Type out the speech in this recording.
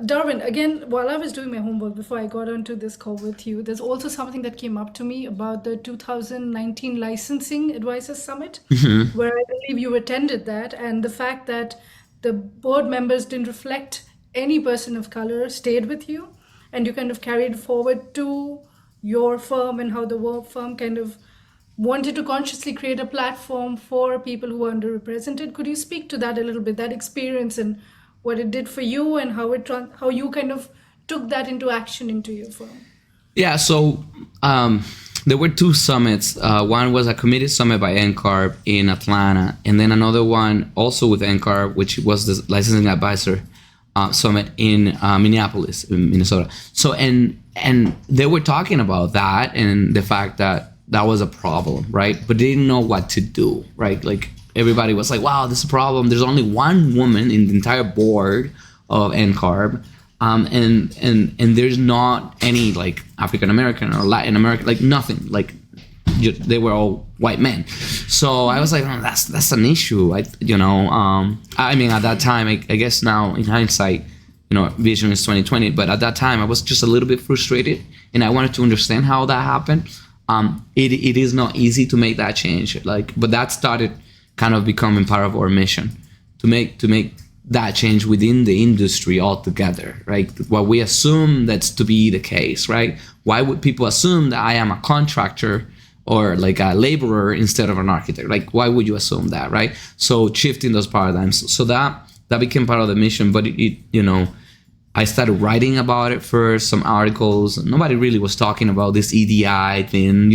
Darwin, again, while I was doing my homework before I got onto this call with you, there's also something that came up to me about the 2019 Licensing Advisors Summit, where I believe you attended that, and the fact that the board members didn't reflect any person of color stayed with you, and you kind of carried forward to your firm and how the work firm kind of wanted to consciously create a platform for people who are underrepresented. Could you speak to that a little bit, that experience and what it did for you and how you kind of took that into action into your firm? Yeah, so there were two summits. One was a committee summit by NCARB in Atlanta, and then another one also with NCARB, which was the licensing advisor summit in Minneapolis, in Minnesota. So and they were talking about that and the fact that that was a problem, right? But they didn't know what to do, right? Like everybody was like, wow, this is a problem. There's only one woman in the entire board of NCARB. And there's not any like African American or Latin American, like nothing. Like they were all white men. So I was like, oh, that's an issue. I mean, at that time, I guess now in hindsight, vision is 2020. But at that time, I was just a little bit frustrated, and I wanted to understand how that happened. It is not easy to make that change, but that started kind of becoming part of our mission to make that change within the industry altogether, right? What we assume that's to be the case, right? Why would people assume that I am a contractor or like a laborer instead of an architect? Like, why would you assume that, right? So shifting those paradigms. So that became part of the mission, but I started writing about it first, some articles. Nobody really was talking about this EDI thing,